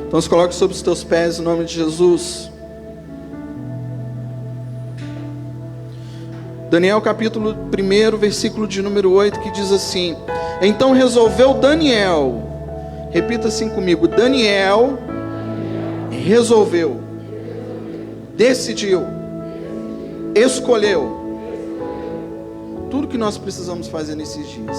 Então se coloque sobre os teus pés em nome de Jesus. Daniel capítulo 1, versículo de número 8, que diz assim: então resolveu Daniel, repita assim comigo, Daniel resolveu, decidiu, escolheu. Tudo que nós precisamos fazer nesses dias: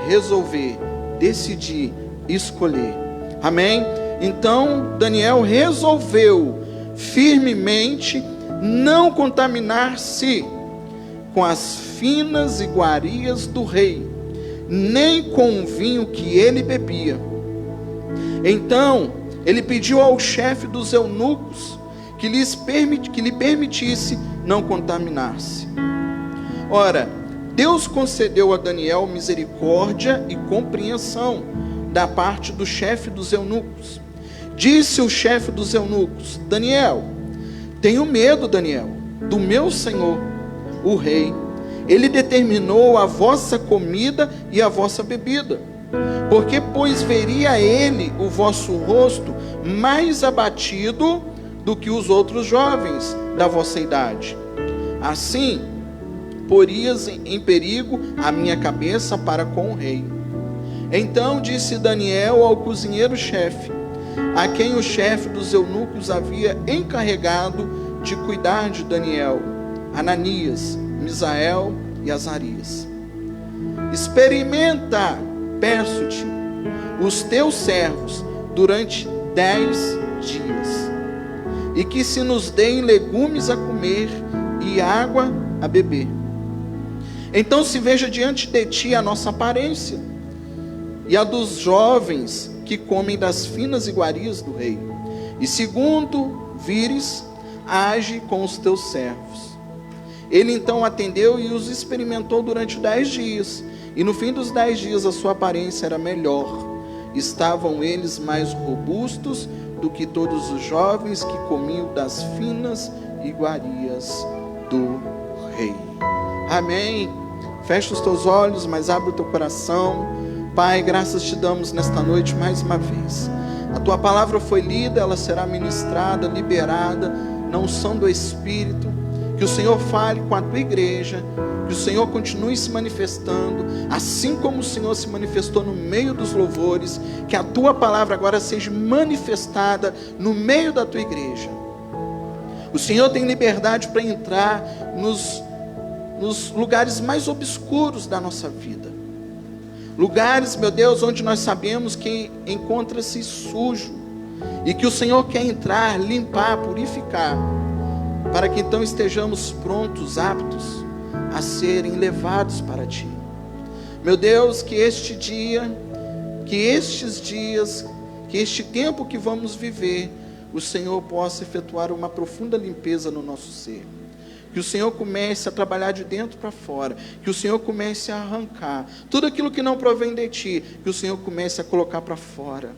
resolver, decidir, escolher. Amém? Então Daniel resolveu firmemente não contaminar-se com as finas iguarias do rei, nem com o vinho que ele bebia. Então ele pediu ao chefe dos eunucos que lhe permitisse não contaminar-se. Ora, Deus concedeu a Daniel misericórdia e compreensão da parte do chefe dos eunucos. Disse o chefe dos eunucos: Daniel, tenho medo, Daniel, do meu senhor, o rei. Ele determinou a vossa comida e a vossa bebida, porque pois veria ele o vosso rosto mais abatido do que os outros jovens da vossa idade. Assim, porias em perigo a minha cabeça para com o rei. Então disse Daniel ao cozinheiro-chefe, a quem o chefe dos eunucos havia encarregado de cuidar de Daniel, Ananias, Misael e Azarias: experimenta, peço-te, os teus servos durante 10 dias, e que se nos deem legumes a comer e água a beber. Então se veja diante de ti a nossa aparência e a dos jovens que comem das finas iguarias do rei, e segundo vires, age com os teus servos. Ele então atendeu e os experimentou durante 10 dias, e no fim dos 10 dias a sua aparência era melhor. Estavam eles mais robustos do que todos os jovens que comiam das finas iguarias do rei. Amém. Fecha os teus olhos, mas abre o teu coração. Pai, graças te damos nesta noite mais uma vez. A tua palavra foi lida, ela será ministrada, liberada na unção do Espírito. Que o Senhor fale com a tua igreja, que o Senhor continue se manifestando, assim como o Senhor se manifestou no meio dos louvores, que a tua palavra agora seja manifestada no meio da tua igreja. O Senhor tem liberdade para entrar nos lugares mais obscuros da nossa vida. Lugares, meu Deus, onde nós sabemos que encontra-se sujo, e que o Senhor quer entrar, limpar, purificar, para que então estejamos prontos, aptos a serem levados para Ti. Meu Deus, que este dia, que estes dias, que este tempo que vamos viver, o Senhor possa efetuar uma profunda limpeza no nosso ser. Que o Senhor comece a trabalhar de dentro para fora, que o Senhor comece a arrancar tudo aquilo que não provém de Ti, que o Senhor comece a colocar para fora,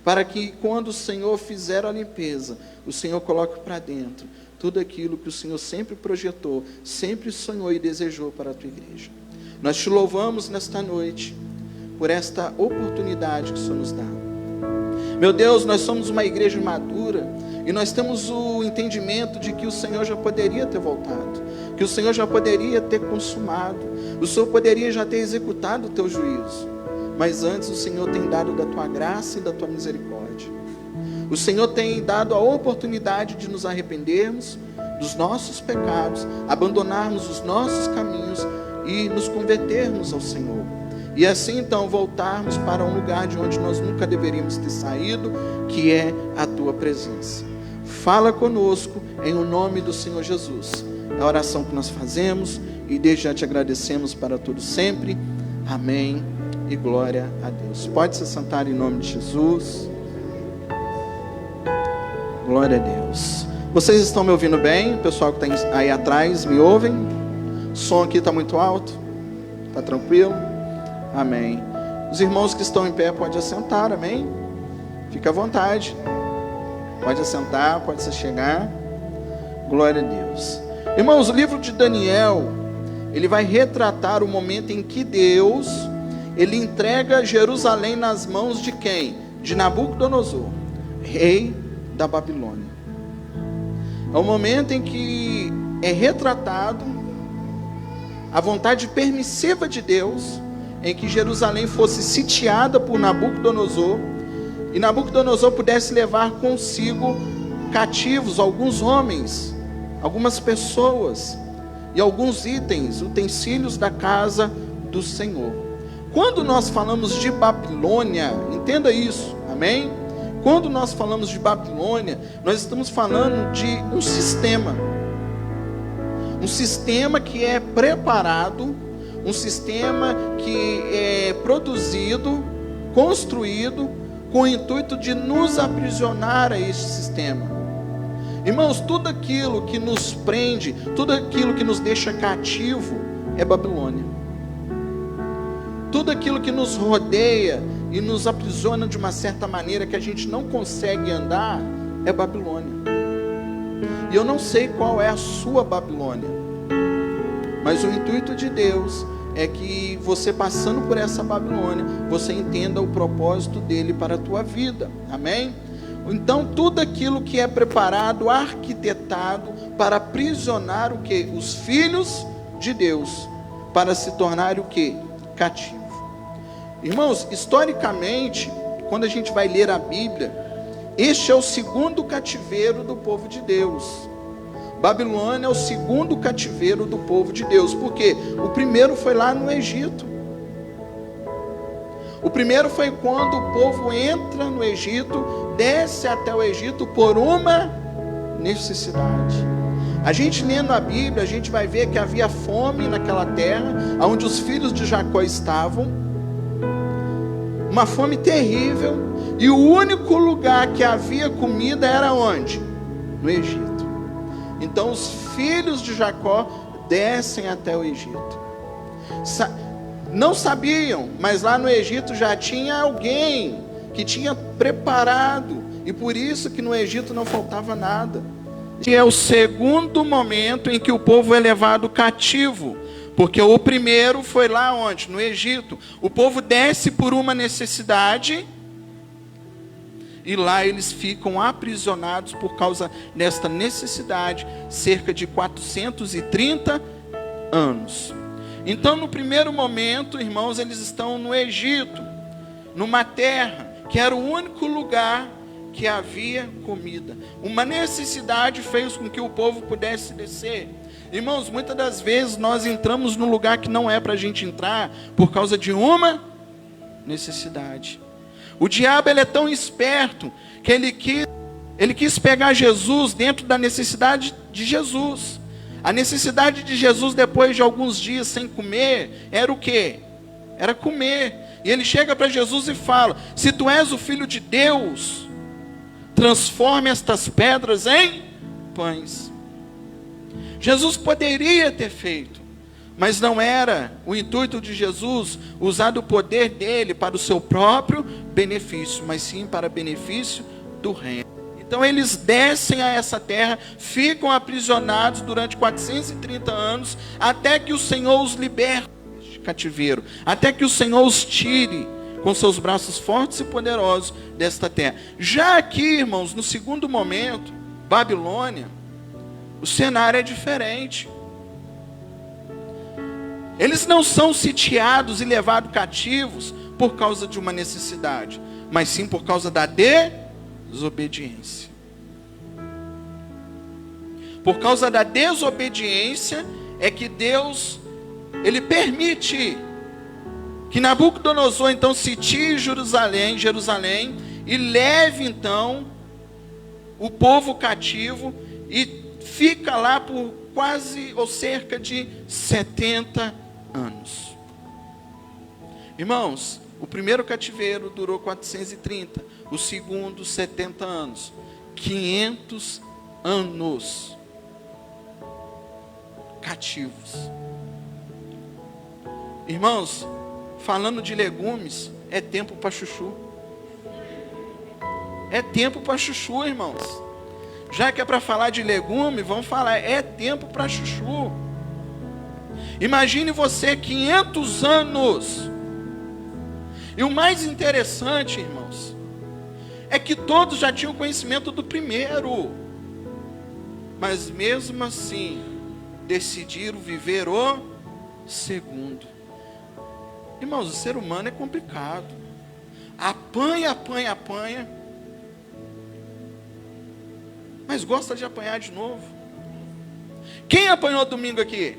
para que quando o Senhor fizer a limpeza, o Senhor coloque para dentro tudo aquilo que o Senhor sempre projetou, sempre sonhou e desejou para a tua igreja. Nós te louvamos nesta noite, por esta oportunidade que o Senhor nos dá. Meu Deus, nós somos uma igreja madura, e nós temos o entendimento de que o Senhor já poderia ter voltado, que o Senhor já poderia ter consumado, o Senhor poderia já ter executado o teu juízo, mas antes o Senhor tem dado da tua graça e da tua misericórdia. O Senhor tem dado a oportunidade de nos arrependermos dos nossos pecados, abandonarmos os nossos caminhos e nos convertermos ao Senhor. E assim então voltarmos para um lugar de onde nós nunca deveríamos ter saído, que é a tua presença. Fala conosco em o nome do Senhor Jesus. É a oração que nós fazemos e desde já te agradecemos para tudo sempre. Amém e glória a Deus. Pode se sentar em nome de Jesus. Glória a Deus. Vocês estão me ouvindo bem? O pessoal que está aí atrás, me ouvem? O som aqui está muito alto? Está tranquilo? Amém. Os irmãos que estão em pé podem assentar, amém? Fica à vontade. Pode assentar, pode se chegar. Glória a Deus. Irmãos, o livro de Daniel, ele vai retratar o momento em que Deus, ele entrega Jerusalém nas mãos de quem? De Nabucodonosor. rei da Babilônia. É o momento em que é retratado a vontade permissiva de Deus em que Jerusalém fosse sitiada por Nabucodonosor e Nabucodonosor pudesse levar consigo cativos alguns homens, algumas pessoas e alguns itens, utensílios da casa do Senhor. Quando nós falamos de Babilônia, entenda isso, amém? Quando nós falamos de Babilônia, nós estamos falando de um sistema que é preparado, um sistema que é produzido, construído, com o intuito de nos aprisionar a este sistema. Irmãos, tudo aquilo que nos prende, tudo aquilo que nos deixa cativo é Babilônia. Tudo aquilo que nos rodeia e nos aprisiona de uma certa maneira que a gente não consegue andar é Babilônia. E eu não sei qual é a sua Babilônia, mas o intuito de Deus é que você, passando por essa Babilônia, você entenda o propósito dele para a tua vida, amém? Então tudo aquilo que é preparado, arquitetado para aprisionar o quê? Os filhos de Deus, para se tornar o quê? Cativo. Irmãos, historicamente, quando a gente vai ler a Bíblia, este é o segundo cativeiro do povo de Deus. Babilônia é o segundo cativeiro do povo de Deus. Por quê? O primeiro foi lá no Egito. O primeiro foi quando o povo entra no Egito, desce até o Egito por uma necessidade. A gente lendo a Bíblia, a gente vai ver que havia fome naquela terra, onde os filhos de Jacó estavam. Uma fome terrível. E o único lugar que havia comida era onde? No Egito. Então os filhos de Jacó descem até o Egito. Não sabiam, mas lá no Egito já tinha alguém que tinha preparado, e por isso que no Egito não faltava nada. E é o segundo momento em que o povo é levado cativo, porque o primeiro foi lá onde? No Egito. O povo desce por uma necessidade, e lá eles ficam aprisionados por causa desta necessidade, cerca de 430 anos. Então, no primeiro momento, irmãos, eles estão no Egito, numa terra que era o único lugar que havia comida. Uma necessidade fez com que o povo pudesse descer. Irmãos, muitas das vezes nós entramos num lugar que não é para a gente entrar por causa de uma necessidade. O diabo, ele é tão esperto que ele quis pegar Jesus dentro da necessidade de Jesus. A necessidade de Jesus, depois de alguns dias sem comer, era o quê? Era comer. E ele chega para Jesus e fala: se tu és o Filho de Deus, transforme estas pedras em pães. Jesus poderia ter feito, mas não era o intuito de Jesus usar o poder dele para o seu próprio benefício, mas sim para benefício do reino. Então eles descem a essa terra, ficam aprisionados durante 430 anos, até que o Senhor os liberte deste cativeiro, até que o Senhor os tire com seus braços fortes e poderosos desta terra. Já aqui, irmãos, no segundo momento, Babilônia, o cenário é diferente. Eles não são sitiados e levados cativos por causa de uma necessidade, mas sim por causa da desobediência. Por causa da desobediência é que Deus, ele permite que Nabucodonosor então sitie Jerusalém e leve então o povo cativo e fica lá por quase ou cerca de 70 anos. Irmãos, o primeiro cativeiro durou 430, o segundo 70 anos, 500 anos cativos. Irmãos, falando de legumes, é tempo para chuchu. É tempo para chuchu, irmãos. Já que é para falar de legume, vamos falar, é tempo para chuchu. Imagine você 500 anos. E o mais interessante, irmãos, é que todos já tinham conhecimento do primeiro, mas mesmo assim decidiram viver o segundo. Irmãos, o ser humano é complicado. Apanha, apanha, apanha, mas gosta de apanhar de novo. Quem apanhou domingo aqui?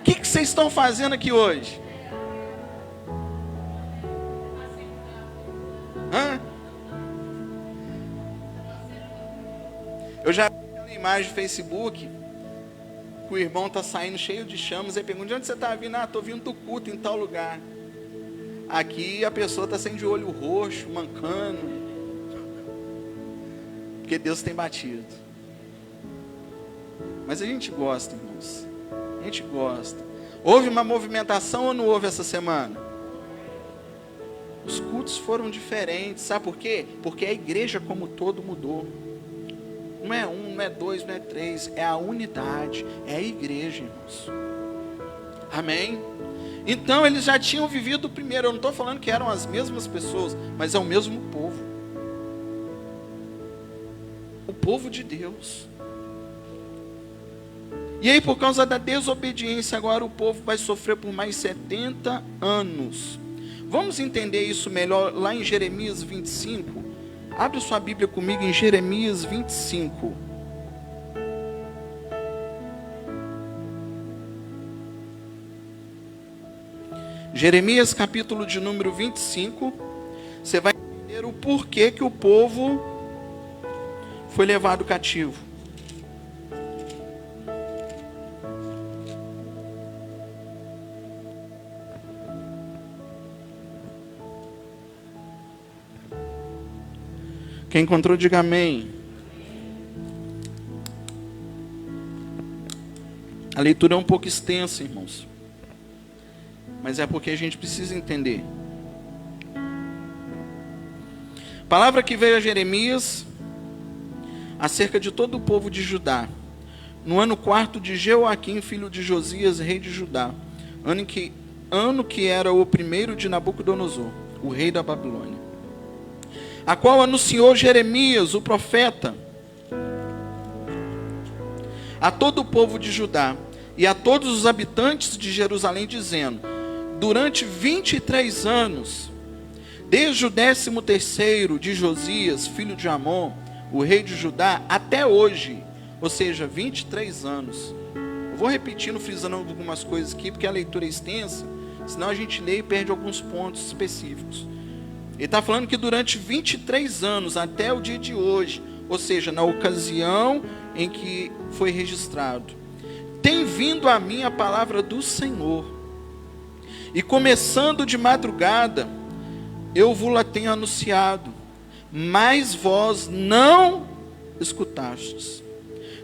O que vocês estão fazendo aqui hoje? Hã? Eu já vi uma imagem no Facebook que o irmão está saindo cheio de chamas. Aí pergunta: de onde você está vindo? Ah, estou vindo do culto em tal lugar. Aqui a pessoa está saindo de olho roxo, mancando, porque Deus tem batido. Mas a gente gosta, irmãos. A gente gosta. Houve uma movimentação ou não houve essa semana? Os cultos foram diferentes. Sabe por quê? Porque a igreja como todo mudou. Não é um, não é dois, não é três. É a unidade. É a igreja, irmãos. Amém? Então eles já tinham vivido o primeiro. Eu não estou falando que eram as mesmas pessoas, mas é o mesmo povo. O povo de Deus. E aí, por causa da desobediência, agora o povo vai sofrer por mais 70 anos. Vamos entender isso melhor lá em Jeremias 25. Abre sua Bíblia comigo em Jeremias 25. Jeremias capítulo de número 25. Você vai entender o porquê que o povo foi levado cativo. Quem encontrou, diga amém. A leitura é um pouco extensa, irmãos, mas é porque a gente precisa entender. Palavra que veio a Jeremias acerca de todo o povo de Judá, no ano 4 de Jeoaquim, filho de Josias, rei de Judá, ano que era o primeiro de Nabucodonosor, o rei da Babilônia, a qual anunciou Jeremias, o profeta, a todo o povo de Judá e a todos os habitantes de Jerusalém, dizendo: durante 23 anos, desde o 13º de Josias, filho de Amon, o rei de Judá, até hoje, ou seja, 23 anos. Eu vou repetindo, frisando algumas coisas aqui, porque a leitura é extensa, senão a gente lê e perde alguns pontos específicos. Ele está falando que durante 23 anos, até o dia de hoje, ou seja, na ocasião em que foi registrado, tem vindo a mim a palavra do Senhor, e começando de madrugada, eu vos-la tenho anunciado, mas vós não escutastes.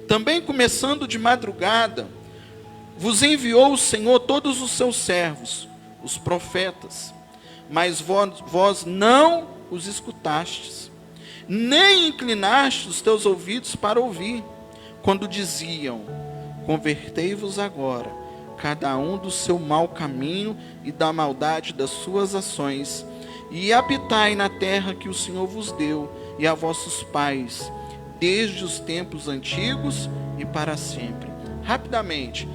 Também começando de madrugada, vos enviou o Senhor todos os seus servos, os profetas, mas vós não os escutastes, nem inclinastes os teus ouvidos para ouvir, quando diziam: convertei-vos agora, cada um do seu mau caminho e da maldade das suas ações, e habitai na terra que o Senhor vos deu, e a vossos pais, desde os tempos antigos e para sempre. Rapidamente,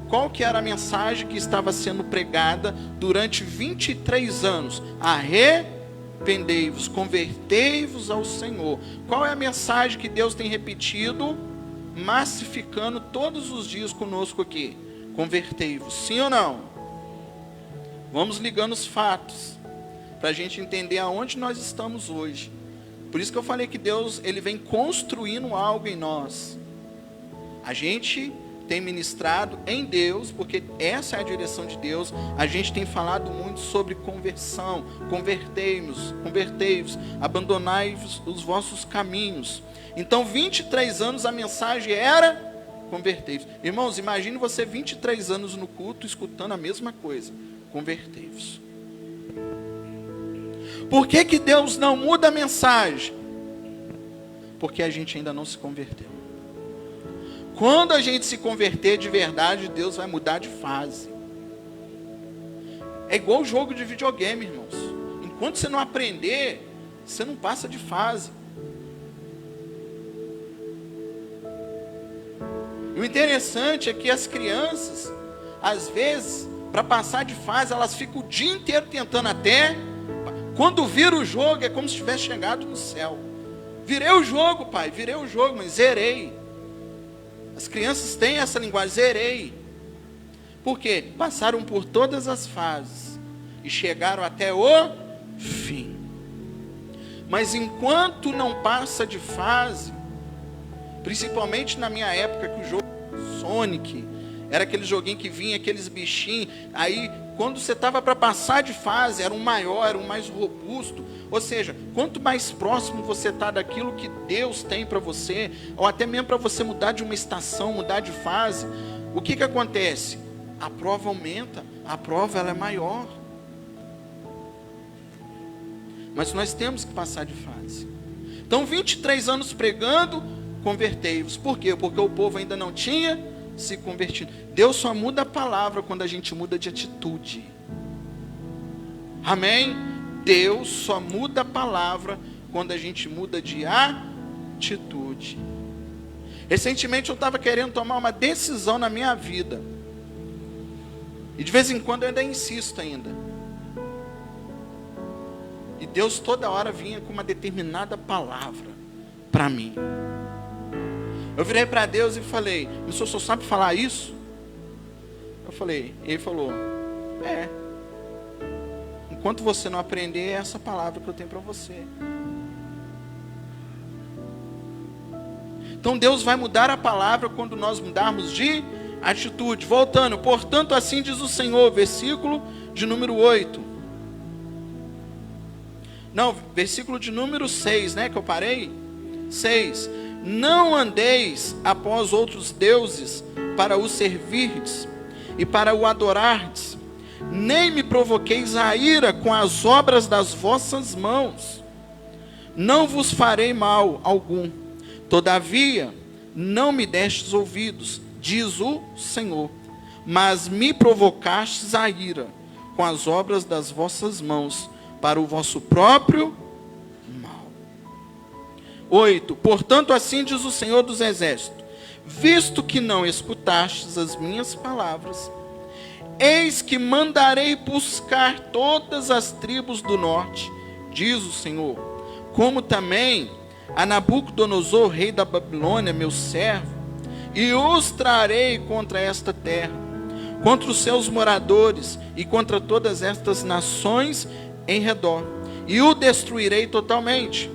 qual que era a mensagem que estava sendo pregada durante 23 anos? Arrependei-vos, convertei-vos ao Senhor. Qual é a mensagem que Deus tem repetido, massificando todos os dias conosco aqui? Convertei-vos, sim ou não? Vamos ligando os fatos, para a gente entender aonde nós estamos hoje. Por isso que eu falei que Deus, Ele vem construindo algo em nós. A gente tem ministrado em Deus, porque essa é a direção de Deus. A gente tem falado muito sobre conversão. Convertei-vos, abandonai-vos os vossos caminhos. Então 23 anos a mensagem era: convertei-vos. Irmãos, imagine você 23 anos no culto escutando a mesma coisa: convertei-vos. Por que que Deus não muda a mensagem? Porque a gente ainda não se converteu. Quando a gente se converter de verdade, Deus vai mudar de fase. É igual jogo de videogame, irmãos. Enquanto você não aprender Você não passa de fase. E o interessante é que as crianças, às vezes, para passar de fase, elas ficam o dia inteiro tentando até. Quando vira o jogo, é como se tivesse chegado no céu. Virei o jogo, pai, virei o jogo, mas zerei. As crianças têm essa linguagem, zerei. Por quê? Passaram por todas as fases e chegaram até o fim. Mas enquanto não passa de fase, principalmente na minha época, que o jogo Sonic era aquele joguinho que vinha aqueles bichinhos, aí quando você estava para passar de fase, era um maior, era um mais robusto. Ou seja, quanto mais próximo você está daquilo que Deus tem para você, ou até mesmo para você mudar de uma estação, mudar de fase, o que acontece? A prova aumenta, a prova ela é maior. Mas nós temos que passar de fase. Então 23 anos pregando, convertei-vos. Por quê? Porque o povo ainda não tinha se convertido. Deus só muda a palavra quando a gente muda de atitude. Amém? Deus só muda a palavra quando a gente muda de atitude. Recentemente eu estava querendo tomar uma decisão na minha vida. E de vez em quando eu ainda insisto ainda. E Deus toda hora vinha com uma determinada palavra para mim. Eu virei para Deus e falei, o senhor só sabe falar isso? Eu falei, ele falou, enquanto você não aprender, é essa palavra que eu tenho para você. Então Deus vai mudar a palavra quando nós mudarmos de atitude. Voltando, portanto assim diz o Senhor, versículo de número 8. Não, versículo de número 6, né, que eu parei? 6. Não andeis após outros deuses para os servirdes e para o adorardes, nem me provoqueis a ira com as obras das vossas mãos. Não vos farei mal algum. Todavia, não me destes ouvidos, diz o Senhor, mas me provocastes a ira com as obras das vossas mãos, para o vosso próprio mal. 8. Portanto, assim diz o Senhor dos Exércitos, visto que não escutastes as minhas palavras, eis que mandarei buscar todas as tribos do norte, diz o Senhor, como também a Nabucodonosor, rei da Babilônia, meu servo, e os trarei contra esta terra, contra os seus moradores e contra todas estas nações em redor, e o destruirei totalmente,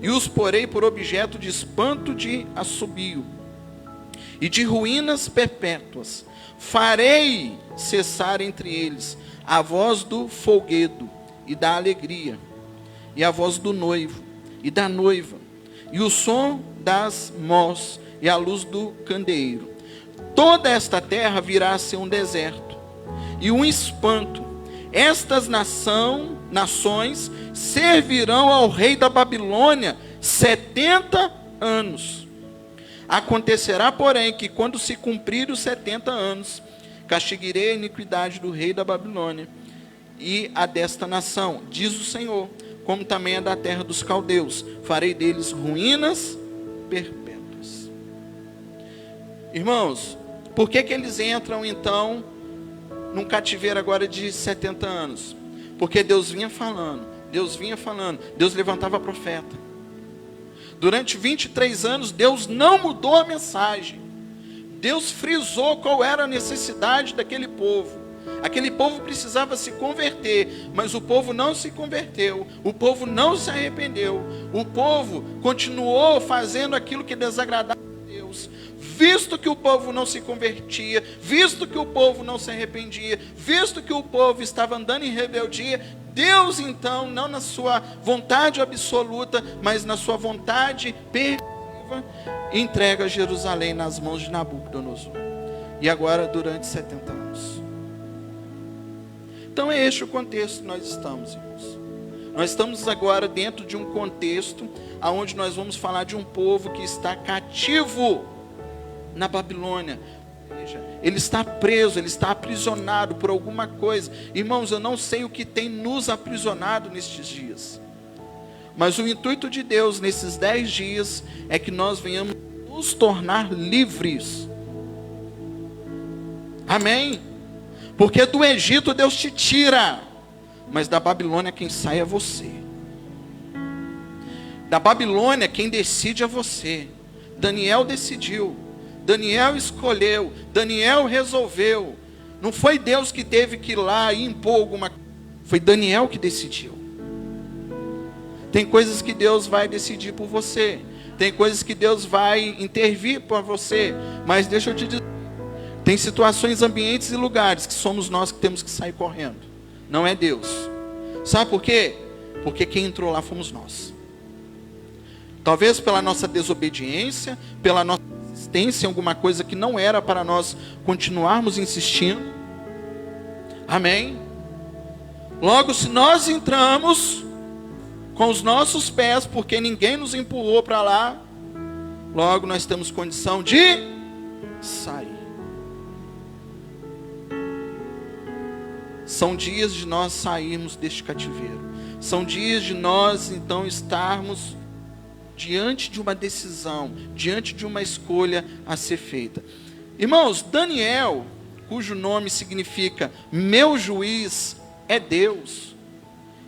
e os porei por objeto de espanto, de assobio e de ruínas perpétuas. Farei cessar entre eles a voz do folguedo e da alegria, e a voz do noivo e da noiva, e o som das mós e a luz do candeeiro. Toda esta terra virá a ser um deserto e um espanto. Estas nações servirão ao rei da Babilônia 70 anos. Acontecerá, porém, que quando se cumprirem os 70 anos, castiguarei a iniquidade do rei da Babilônia e a desta nação, diz o Senhor, como também a da terra dos caldeus. Farei deles ruínas perpétuas. Irmãos, por que eles entram então num cativeiro agora de 70 anos? Porque Deus vinha falando, Deus levantava profeta. Durante 23 anos, Deus não mudou a mensagem. Deus frisou qual era a necessidade daquele povo. Aquele povo precisava se converter, mas o povo não se converteu, o povo não se arrependeu, o povo continuou fazendo aquilo que desagradava a Deus. Visto que o povo não se convertia, visto que o povo não se arrependia, visto que o povo estava andando em rebeldia, Deus então, não na sua vontade absoluta, mas na sua vontade permissiva, entrega Jerusalém nas mãos de Nabucodonosor. E agora durante 70 anos. Então é este o contexto que nós estamos, irmãos. Nós estamos agora dentro de um contexto onde nós vamos falar de um povo que está cativo na Babilônia. Ele está preso, ele está aprisionado por alguma coisa. Irmãos, eu não sei o que tem nos aprisionado nestes dias. Mas o intuito de Deus nesses 10 dias é que nós venhamos nos tornar livres. Amém? Porque do Egito Deus te tira, mas da Babilônia quem sai é você. Da Babilônia quem decide é você. Daniel decidiu, Daniel escolheu, Daniel resolveu. Não foi Deus que teve que ir lá e impor alguma coisa, foi Daniel que decidiu. Tem coisas que Deus vai decidir por você, tem coisas que Deus vai intervir por você, mas deixa eu te dizer, tem situações, ambientes e lugares que somos nós que temos que sair correndo, não é Deus. Sabe por quê? Porque quem entrou lá fomos nós. Talvez pela nossa desobediência, pela nossa insistência em alguma coisa que não era para nós continuarmos insistindo. Amém? Logo, se nós entramos com os nossos pés, porque ninguém nos empurrou para lá, logo nós temos condição de sair. São dias de nós sairmos deste cativeiro. São dias de nós então estarmos diante de uma decisão, diante de uma escolha a ser feita. Irmãos, Daniel, cujo nome significa meu juiz é Deus.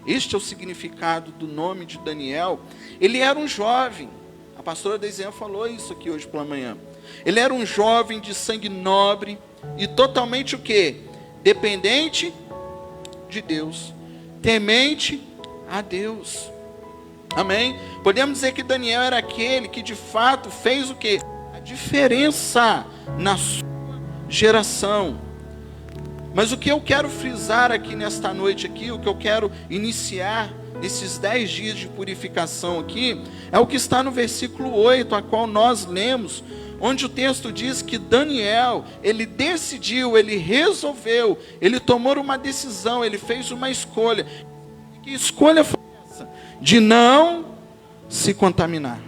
Este é o significado do nome de Daniel. Ele era um jovem. A pastora Deisiane falou isso aqui hoje pela manhã. Ele era um jovem de sangue nobre e totalmente o quê? Dependente de Deus, temente a Deus. Amém? Podemos dizer que Daniel era aquele que de fato fez o quê? A diferença na sua geração. Mas o que eu quero frisar aqui nesta noite aqui, o que eu quero iniciar nesses 10 dias de purificação aqui, é o que está no versículo 8, a qual nós lemos, onde o texto diz que Daniel, ele decidiu, ele resolveu, ele tomou uma decisão, ele fez uma escolha. Que escolha foi essa? De não se contaminar.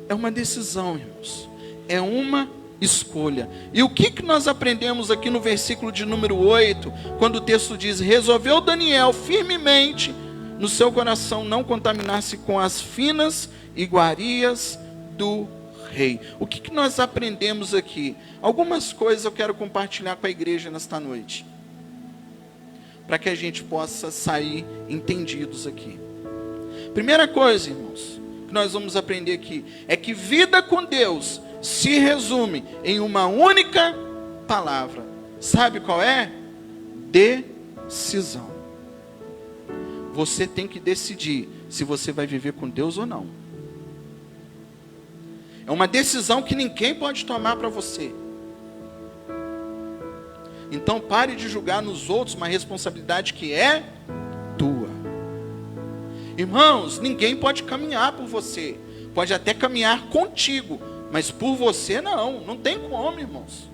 É uma decisão, irmãos. É uma escolha. E o que nós aprendemos aqui no versículo de número 8, quando o texto diz, resolveu Daniel firmemente no seu coração não contaminar-se com as finas iguarias do rei. O que nós aprendemos aqui? Algumas coisas eu quero compartilhar com a igreja nesta noite, para que a gente possa sair entendidos aqui. Primeira coisa, irmãos, que nós vamos aprender aqui, é que vida com Deus se resume em uma única palavra. Sabe qual é? Decisão. Você tem que decidir se você vai viver com Deus ou não. É uma decisão que ninguém pode tomar para você. Então pare de julgar nos outros uma responsabilidade que é tua. Irmãos, ninguém pode caminhar por você. Pode até caminhar contigo, mas por você não tem como, irmãos.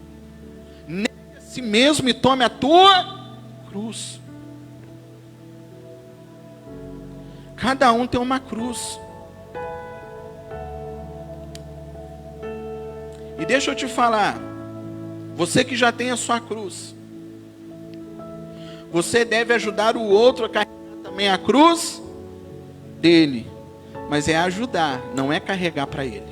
Nem a si mesmo e tome a tua cruz. Cada um tem uma cruz. E deixa eu te falar, você que já tem a sua cruz, você deve ajudar o outro a carregar também a cruz dele. Mas é ajudar, não é carregar para ele.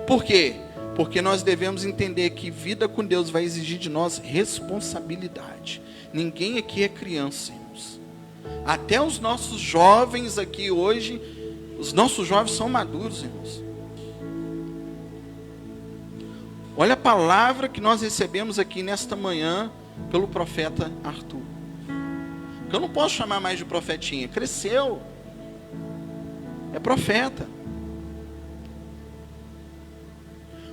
Por quê? Porque nós devemos entender que vida com Deus vai exigir de nós responsabilidade. Ninguém aqui é criança, irmãos. Até os nossos jovens aqui hoje, os nossos jovens são maduros, irmãos. Olha a palavra que nós recebemos aqui nesta manhã pelo profeta Arthur. Que eu não posso chamar mais de profetinha, cresceu. É profeta.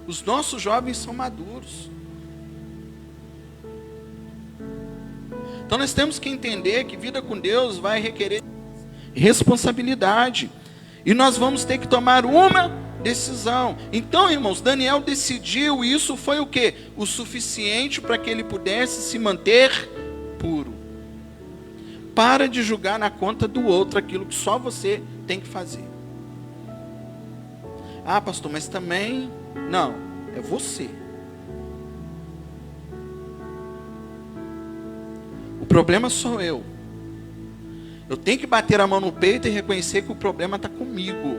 Os nossos jovens são maduros. Então nós temos que entender que vida com Deus vai requerer responsabilidade. E nós vamos ter que tomar uma decisão. Então, irmãos, Daniel decidiu, e isso foi o quê? O suficiente para que ele pudesse se manter puro. Para de julgar na conta do outro aquilo que só você tem que fazer. Ah, pastor, mas também... Não, é você. O problema sou eu. Eu tenho que bater a mão no peito e reconhecer que o problema está comigo.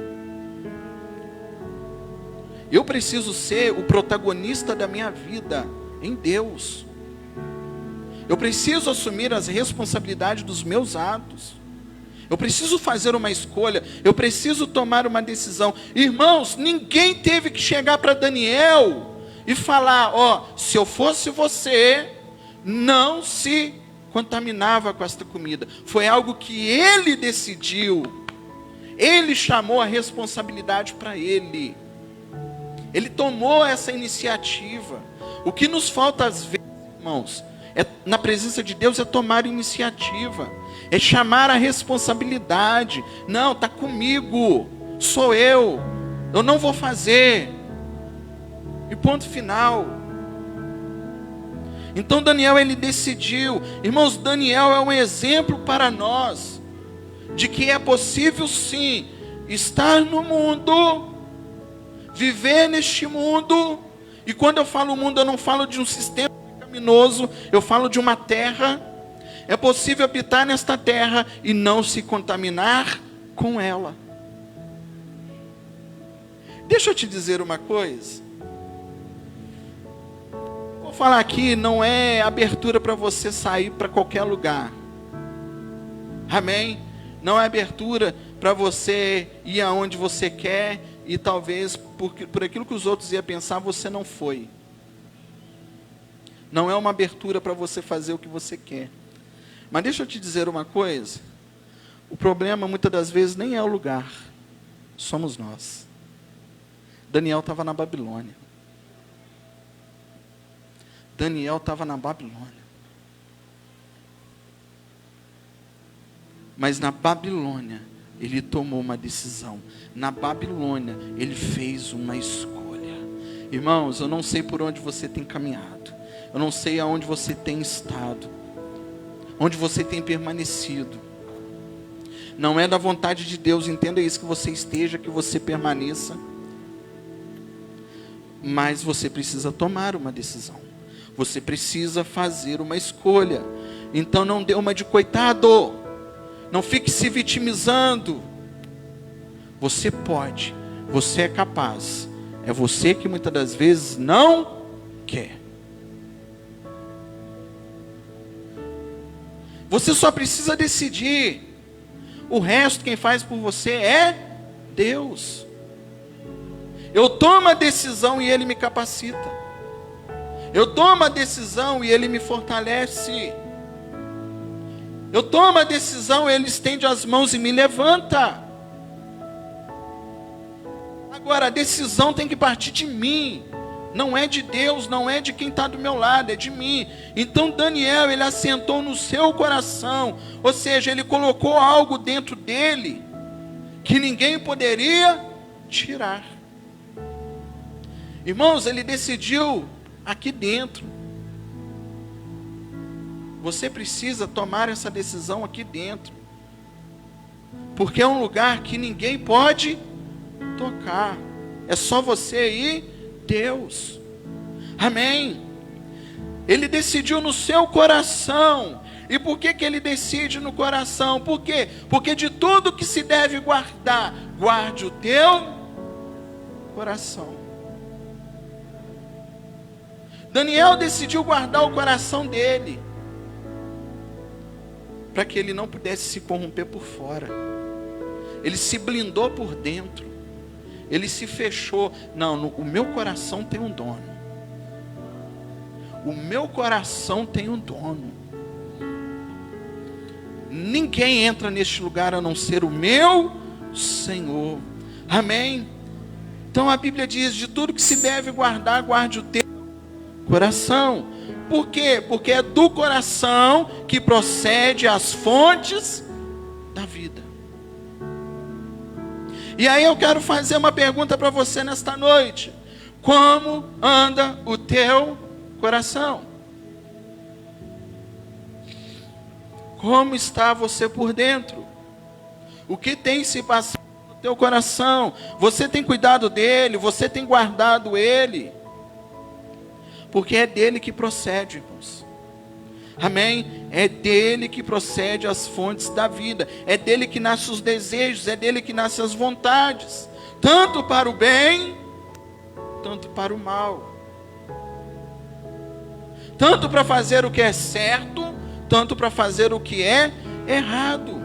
Eu preciso ser o protagonista da minha vida em Deus. Eu preciso assumir as responsabilidades dos meus atos. Eu preciso fazer uma escolha. Eu preciso tomar uma decisão. Irmãos, ninguém teve que chegar para Daniel e falar: ó, se eu fosse você, não se contaminava com esta comida. Foi algo que ele decidiu. Ele chamou a responsabilidade para ele. Ele tomou essa iniciativa. O que nos falta às vezes, irmãos, na presença de Deus, é tomar iniciativa, é chamar a responsabilidade. Não, está comigo, sou eu não vou fazer, e ponto final. Então Daniel, ele decidiu. Irmãos, Daniel é um exemplo para nós, de que é possível sim, estar no mundo, viver neste mundo, e quando eu falo mundo, eu não falo de um sistema pecaminoso, eu falo de uma terra. É possível habitar nesta terra e não se contaminar com ela. Deixa eu te dizer uma coisa. Vou falar aqui, não é abertura para você sair para qualquer lugar. Amém? Não é abertura para você ir aonde você quer e talvez por aquilo que os outros iam pensar, você não foi. Não é uma abertura para você fazer o que você quer. Mas deixa eu te dizer uma coisa. O problema muitas das vezes nem é o lugar. Somos nós. Daniel estava na Babilônia. Daniel estava na Babilônia. Mas na Babilônia, ele tomou uma decisão. Na Babilônia, ele fez uma escolha. Irmãos, eu não sei por onde você tem caminhado. Eu não sei aonde você tem estado, onde você tem permanecido. Não é da vontade de Deus, entenda isso, que você esteja, que você permaneça. Mas você precisa tomar uma decisão. Você precisa fazer uma escolha. Então não dê uma de coitado. Não fique se vitimizando. Você pode, você é capaz. É você que muitas das vezes não quer. Você só precisa decidir. O resto quem faz por você é Deus. Eu tomo a decisão e Ele me capacita. Eu tomo a decisão e Ele me fortalece. Eu tomo a decisão e Ele estende as mãos e me levanta. Agora, a decisão tem que partir de mim. Não é de Deus, não é de quem está do meu lado, é de mim. Então Daniel, ele assentou no seu coração, ou seja, ele colocou algo dentro dele, que ninguém poderia tirar. Irmãos, ele decidiu aqui dentro. Você precisa tomar essa decisão aqui dentro, porque é um lugar que ninguém pode tocar, é só você ir, Deus. Amém? Ele decidiu no seu coração. E por que ele decide no coração? Por quê? Porque de tudo que se deve guardar, guarde o teu coração. Daniel decidiu guardar o coração dele, para que ele não pudesse se corromper por fora. Ele se blindou por dentro. Ele se fechou. Não, o meu coração tem um dono. O meu coração tem um dono. Ninguém entra neste lugar a não ser o meu Senhor. Amém? Então a Bíblia diz: de tudo que se deve guardar, guarde o teu coração. Por quê? Porque é do coração que procede as fontes da vida. E aí eu quero fazer uma pergunta para você nesta noite. Como anda o teu coração? Como está você por dentro? O que tem se passado no teu coração? Você tem cuidado dele? Você tem guardado ele? Porque é dele que procede, irmãos. Amém? É dele que procede as fontes da vida. É dele que nascem os desejos. É dele que nascem as vontades. Tanto para o bem, tanto para o mal. Tanto para fazer o que é certo, tanto para fazer o que é errado.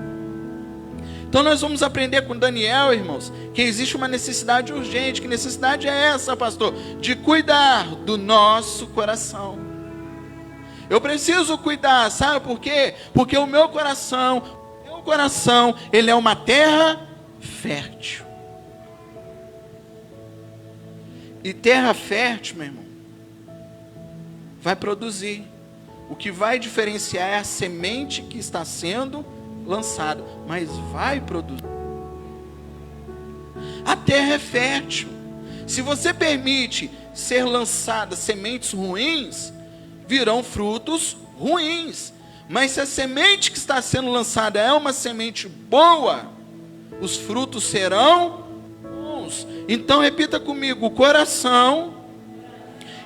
Então nós vamos aprender com Daniel, irmãos, que existe uma necessidade urgente. Que necessidade é essa, pastor? De cuidar do nosso coração. Eu preciso cuidar, sabe por quê? Porque o meu coração, ele é uma terra fértil. E terra fértil, meu irmão, vai produzir. O que vai diferenciar é a semente que está sendo lançada, mas vai produzir. A terra é fértil. Se você permite ser lançada sementes ruins, virão frutos ruins. Mas se a semente que está sendo lançada é uma semente boa, os frutos serão bons. Então repita comigo: o coração,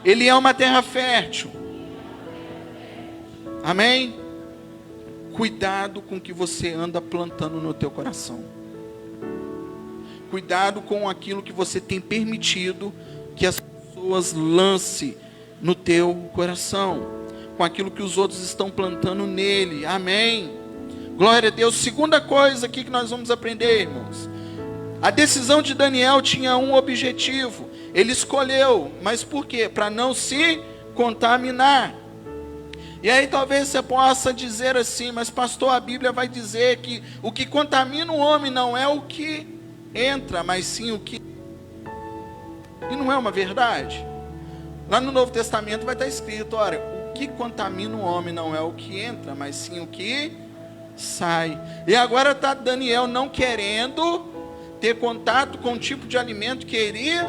ele é uma terra fértil. Amém? Cuidado com o que você anda plantando no teu coração. Cuidado com aquilo que você tem permitido que as pessoas lancem no teu coração, com aquilo que os outros estão plantando nele. Amém? Glória a Deus. Segunda coisa aqui que nós vamos aprender, irmãos. A decisão de Daniel tinha um objetivo. Ele escolheu, mas por quê? Para não se contaminar. E aí talvez você possa dizer assim: mas pastor, a Bíblia vai dizer que o que contamina o homem não é o que entra, mas sim o que... E não é uma verdade? Lá no Novo Testamento vai estar escrito: olha, o que contamina o homem não é o que entra, mas sim o que sai. E agora está Daniel não querendo ter contato com o tipo de alimento que iria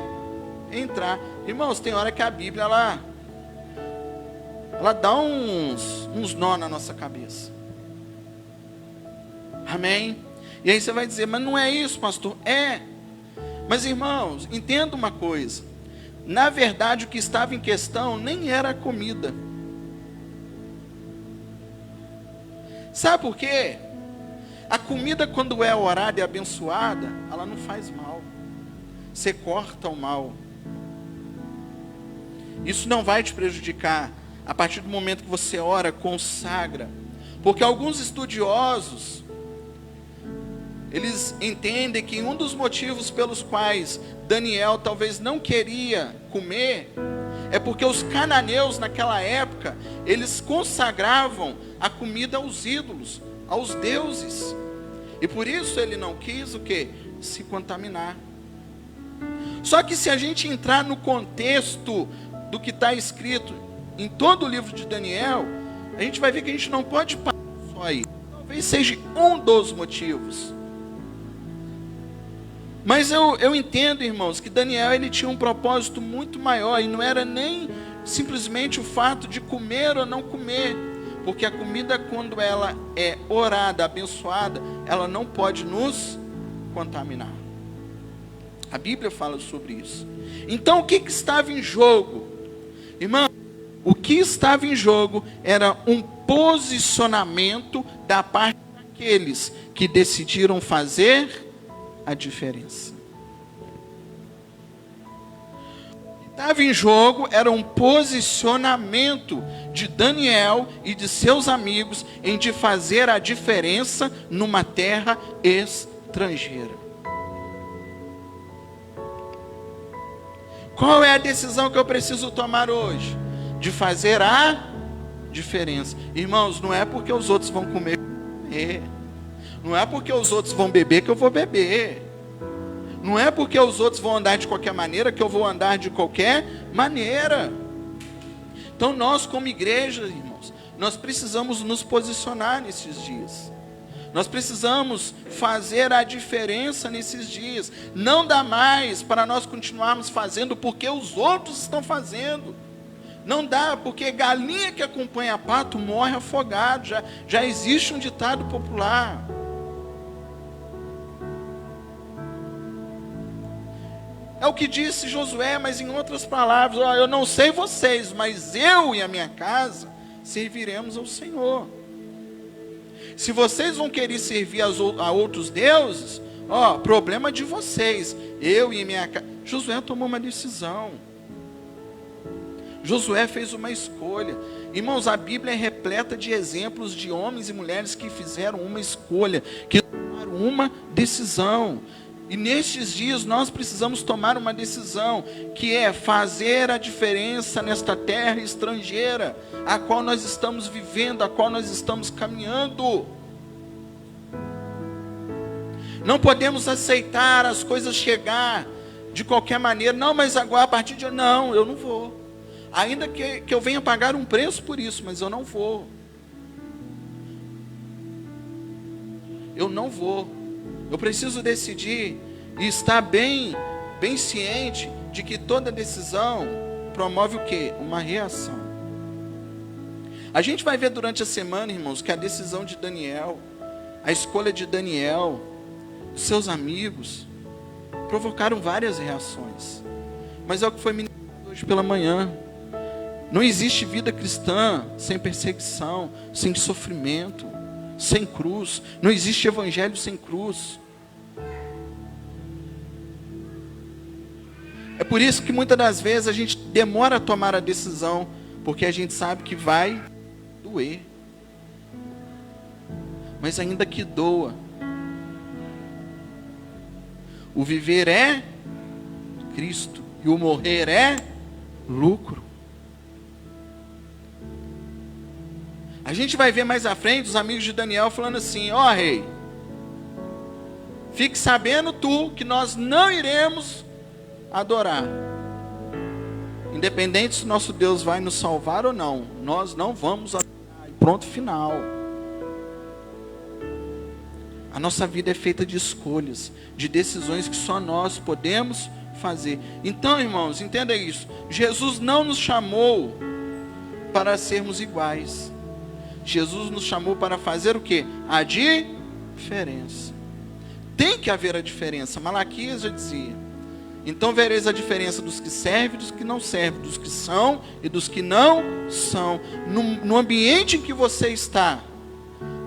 entrar. Irmãos, tem hora que a Bíblia ela dá uns nó na nossa cabeça. Amém? E aí você vai dizer: mas não é isso, pastor. É. Mas irmãos, entenda uma coisa. Na verdade, o que estava em questão nem era a comida. Sabe por quê? A comida, quando é orada e abençoada, ela não faz mal. Você corta o mal. Isso não vai te prejudicar a partir do momento que você ora, consagra. Porque alguns estudiosos, eles entendem que um dos motivos pelos quais Daniel talvez não queria comer é porque os cananeus naquela época, eles consagravam a comida aos ídolos, aos deuses. E por isso ele não quis o quê? Se contaminar. Só que se a gente entrar no contexto do que está escrito em todo o livro de Daniel, a gente vai ver que a gente não pode parar só aí. Talvez seja um dos motivos. Mas eu entendo, irmãos, que Daniel ele tinha um propósito muito maior. E não era nem simplesmente o fato de comer ou não comer. Porque a comida, quando ela é orada, abençoada, ela não pode nos contaminar. A Bíblia fala sobre isso. Então o que estava em jogo? Irmão, o que estava em jogo era um posicionamento da parte daqueles que decidiram fazer a diferença. O que estava em jogo era um posicionamento de Daniel e de seus amigos em de fazer a diferença numa terra estrangeira. Qual é a decisão que eu preciso tomar hoje? De fazer a diferença. Irmãos, não é porque os outros vão comer, não é porque os outros vão beber que eu vou beber, não é porque os outros vão andar de qualquer maneira que eu vou andar de qualquer maneira. Então nós como igreja, irmãos, nós precisamos nos posicionar nesses dias. Nós precisamos fazer a diferença nesses dias. Não dá mais para nós continuarmos fazendo porque os outros estão fazendo. Não dá, porque galinha que acompanha pato morre afogado. Já existe um ditado popular. É o que disse Josué, mas em outras palavras: eu não sei vocês, mas eu e a minha casa serviremos ao Senhor. Se vocês vão querer servir a outros deuses, problema de vocês. Eu e minha casa. Josué tomou uma decisão. Josué fez uma escolha. Irmãos, a Bíblia é repleta de exemplos de homens e mulheres que fizeram uma escolha, que tomaram uma decisão. E nestes dias nós precisamos tomar uma decisão, que é fazer a diferença nesta terra estrangeira, a qual nós estamos vivendo, a qual nós estamos caminhando. Não podemos aceitar as coisas chegar de qualquer maneira. Não, mas agora a partir de... Não, eu não vou. Ainda que eu venha pagar um preço por isso, mas eu não vou. Eu não vou. Eu preciso decidir e estar bem ciente de que toda decisão promove o quê? Uma reação. A gente vai ver durante a semana, irmãos, que a decisão de Daniel, a escolha de Daniel, seus amigos, provocaram várias reações. Mas é o que foi ministrado hoje pela manhã. Não existe vida cristã sem perseguição, sem sofrimento, sem cruz. Não existe evangelho sem cruz. É por isso que muitas das vezes a gente demora a tomar a decisão, porque a gente sabe que vai doer. Mas ainda que doa, o viver é Cristo e o morrer é lucro. A gente vai ver mais à frente os amigos de Daniel falando assim: rei, fique sabendo tu que nós não iremos adorar. Independente se nosso Deus vai nos salvar ou não, nós não vamos adorar. Pronto, final. A nossa vida é feita de escolhas, de decisões que só nós podemos fazer. Então, irmãos, entenda isso. Jesus não nos chamou para sermos iguais. Jesus nos chamou para fazer o quê? A diferença. Tem que haver a diferença. Malaquias já dizia: então vereis a diferença dos que servem e dos que não servem, dos que são e dos que não são. No ambiente em que você está,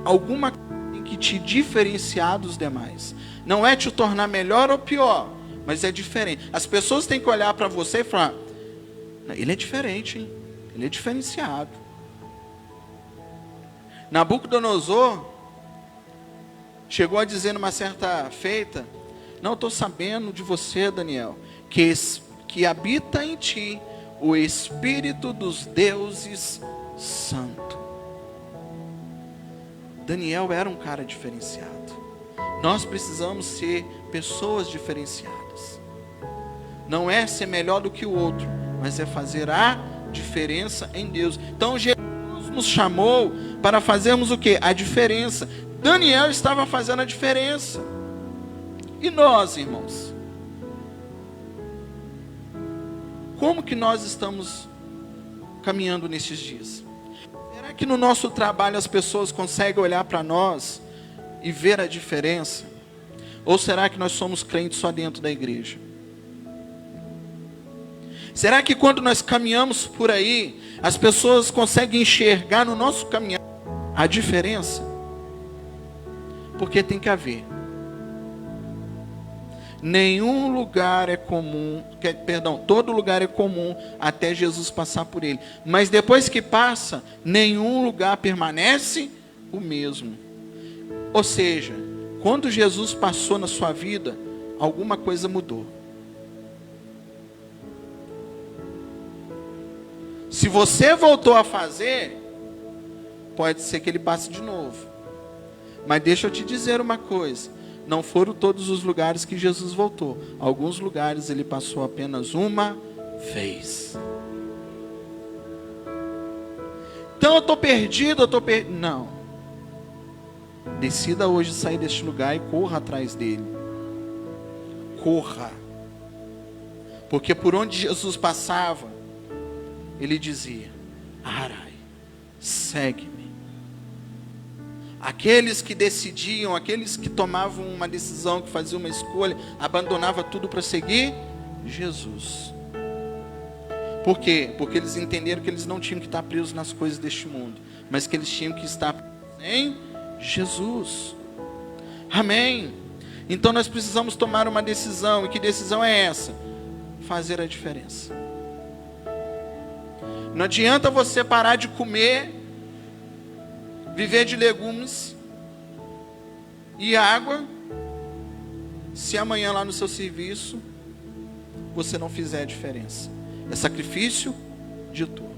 alguma coisa tem que te diferenciar dos demais. Não é te tornar melhor ou pior, mas é diferente. As pessoas têm que olhar para você e falar: ele é diferente, hein? Ele é diferenciado. Nabucodonosor chegou a dizer numa certa feita: não, estou sabendo de você, Daniel, que habita em ti o Espírito dos deuses santo. Daniel era um cara diferenciado. Nós precisamos ser pessoas diferenciadas. Não é ser melhor do que o outro, mas é fazer a diferença em Deus. Então Jesus nos chamou para fazermos o quê? A diferença. Daniel estava fazendo a diferença. E nós, irmãos? Como que nós estamos caminhando nesses dias? Será que no nosso trabalho as pessoas conseguem olhar para nós e ver a diferença? Ou será que nós somos crentes só dentro da igreja? Será que quando nós caminhamos por aí, as pessoas conseguem enxergar no nosso caminhar a diferença? Porque tem que haver. Nenhum lugar é comum, todo lugar é comum até Jesus passar por ele. Mas depois que passa, nenhum lugar permanece o mesmo. Ou seja, quando Jesus passou na sua vida, alguma coisa mudou. Se você voltou a fazer, pode ser que ele passe de novo. Mas deixa eu te dizer uma coisa: não foram todos os lugares que Jesus voltou. Alguns lugares ele passou apenas uma vez. Então eu estou perdido, Não. Decida hoje sair deste lugar e corra atrás dele. Corra. Porque por onde Jesus passava, ele dizia: Arai, segue-me. Aqueles que decidiam, aqueles que tomavam uma decisão, que faziam uma escolha, abandonava tudo para seguir Jesus. Por quê? Porque eles entenderam que eles não tinham que estar presos nas coisas deste mundo, mas que eles tinham que estar em Jesus. Amém? Então nós precisamos tomar uma decisão. E que decisão é essa? Fazer a diferença. Não adianta você parar de comer, viver de legumes e água, se amanhã lá no seu serviço você não fizer a diferença. É sacrifício de tudo.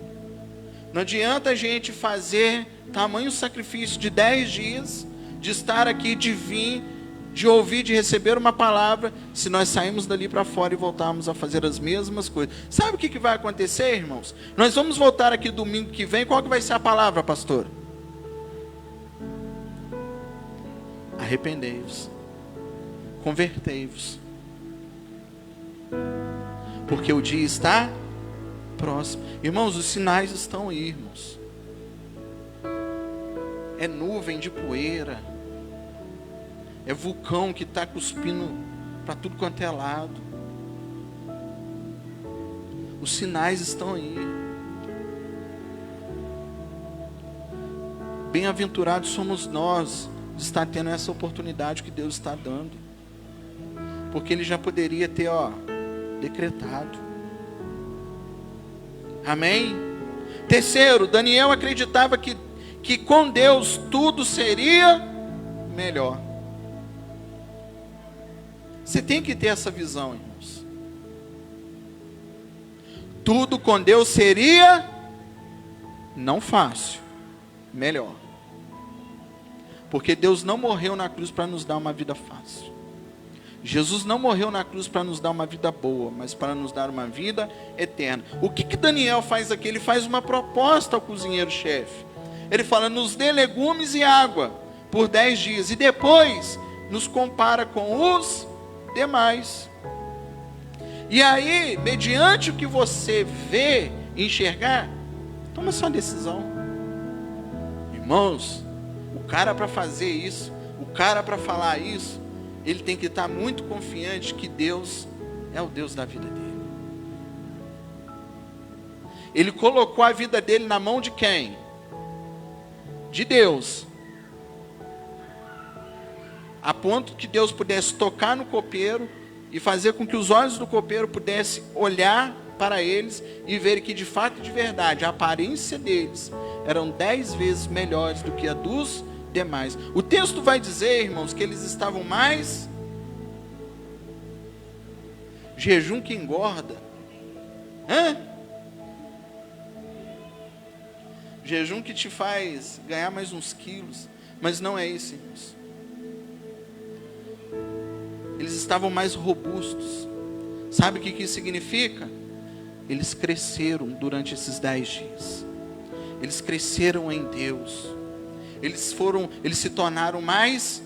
Não adianta a gente fazer tamanho sacrifício de 10 dias, de estar aqui, de vir, de ouvir, de receber uma palavra, se nós sairmos dali para fora e voltarmos a fazer as mesmas coisas. Sabe o que vai acontecer, irmãos? Nós vamos voltar aqui domingo que vem. Qual que vai ser a palavra, pastor? Arrependei-vos, convertei-vos, porque o dia está próximo. Irmãos, os sinais estão aí, irmãos. É nuvem de poeira, é vulcão que está cuspindo para tudo quanto é lado. Os sinais estão aí. Bem-aventurados somos nós de estar tendo essa oportunidade que Deus está dando, porque Ele já poderia ter decretado. Amém? Terceiro, Daniel acreditava que com Deus tudo seria melhor. Você tem que ter essa visão, irmãos. Tudo com Deus seria não fácil, melhor. Porque Deus não morreu na cruz para nos dar uma vida fácil. Jesus não morreu na cruz para nos dar uma vida boa, mas para nos dar uma vida eterna. O que Daniel faz aqui? Ele faz uma proposta ao cozinheiro-chefe. Ele fala: nos dê legumes e água por 10 dias. E depois nos compara com os demais. E aí, mediante o que você vê e enxergar, toma sua decisão. Irmãos, o cara para fazer isso, o cara para falar isso, ele tem que estar muito confiante que Deus é o Deus da vida dele. Ele colocou a vida dele na mão de quem? De Deus. A ponto que Deus pudesse tocar no copeiro e fazer com que os olhos do copeiro pudessem olhar para eles e ver que de fato e de verdade a aparência deles eram 10 vezes melhores do que a dos demais. O texto vai dizer, irmãos, que eles estavam mais jejum que engorda. Jejum que te faz ganhar mais uns quilos. Mas não é isso, irmãos. Eles estavam mais robustos. Sabe o que isso significa? Eles cresceram durante esses 10 dias. Eles cresceram em Deus. Eles se tornaram mais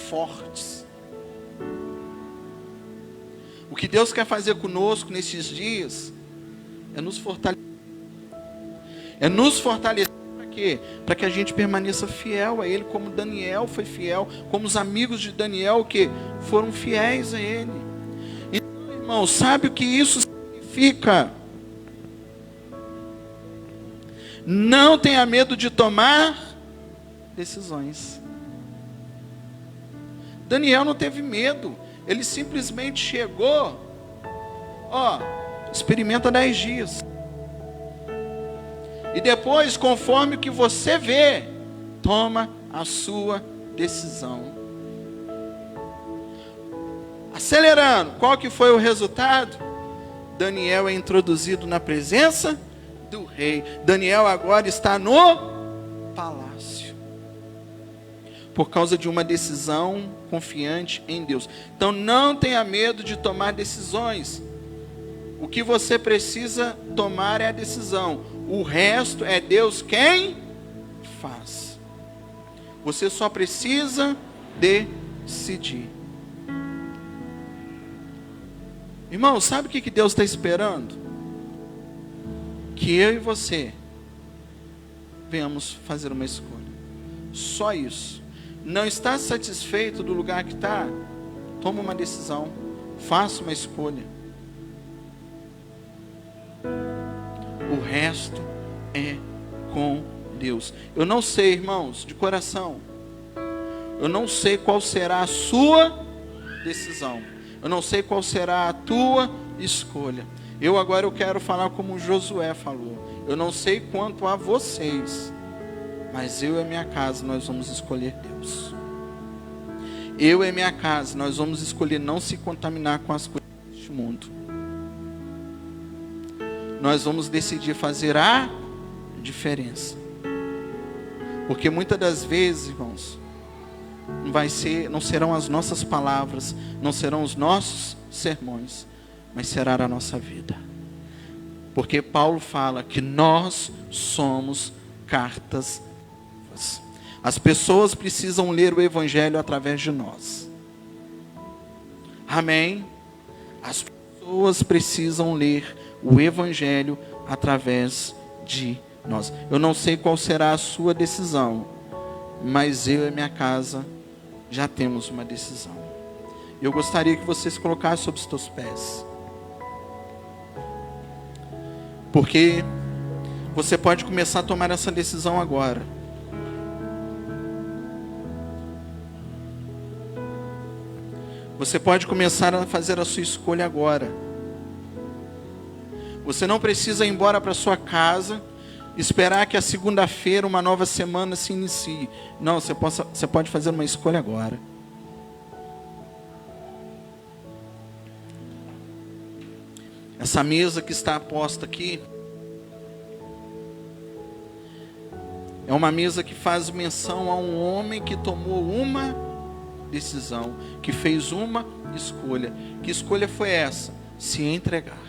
fortes. O que Deus quer fazer conosco nesses dias é nos fortalecer. É nos fortalecer para quê? Para que a gente permaneça fiel a Ele, como Daniel foi fiel, como os amigos de Daniel que foram fiéis a Ele. Então, irmão, sabe o que isso significa? Não tenha medo de tomar decisões. Daniel não teve medo. Ele simplesmente chegou. Experimenta 10 dias. E depois, conforme o que você vê, toma a sua decisão. Acelerando, qual que foi o resultado? Daniel é introduzido na presença do rei. Daniel agora está no palácio, por causa de uma decisão confiante em Deus. Então não tenha medo de tomar decisões. O que você precisa tomar é a decisão. O resto é Deus quem faz. Você só precisa decidir. Irmão, sabe o que Deus está esperando? Que eu e você venhamos fazer uma escolha. Só isso. Não está satisfeito do lugar que está? Toma uma decisão. Faça uma escolha. O resto é com Deus. Eu não sei, irmãos, de coração, Eu não sei qual será a sua decisão. Eu não sei qual será a tua escolha. Agora eu quero falar como Josué falou. Eu não sei quanto a vocês, mas eu e a minha casa, nós vamos escolher Deus. Eu e a minha casa, nós vamos escolher não se contaminar com as coisas deste mundo. Nós vamos decidir fazer a diferença. Porque muitas das vezes, irmãos, não serão as nossas palavras, não serão os nossos sermões, mas será a nossa vida. Porque Paulo fala que nós somos cartas vivas. As pessoas precisam ler o Evangelho através de nós. Amém? As pessoas precisam ler o Evangelho através de nós. Eu não sei qual será a sua decisão, mas eu e minha casa já temos uma decisão. Eu gostaria que você se colocasse sobre os teus pés. Porque você pode começar a tomar essa decisão agora. Você pode começar a fazer a sua escolha agora. Você não precisa ir embora para sua casa, esperar que a segunda-feira, uma nova semana se inicie. Não, você pode fazer uma escolha agora. Essa mesa que está posta aqui é uma mesa que faz menção a um homem que tomou uma decisão, que fez uma escolha. Que escolha foi essa? Se entregar.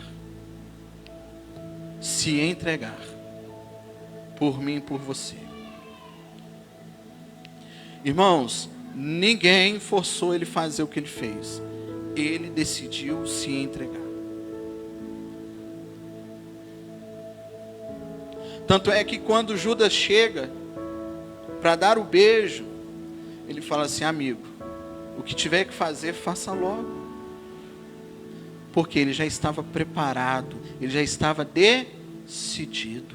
Se entregar. Por mim e por você. Irmãos, ninguém forçou ele a fazer o que ele fez. Ele decidiu se entregar. Tanto é que quando Judas chega para dar o beijo, ele fala assim: amigo, o que tiver que fazer, faça logo. Porque ele já estava preparado, ele já estava decidido.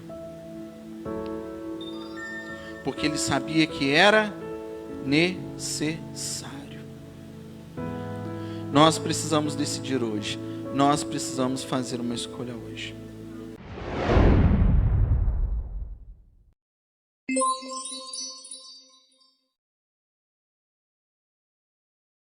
Porque ele sabia que era necessário. Nós precisamos decidir hoje. Nós precisamos fazer uma escolha hoje.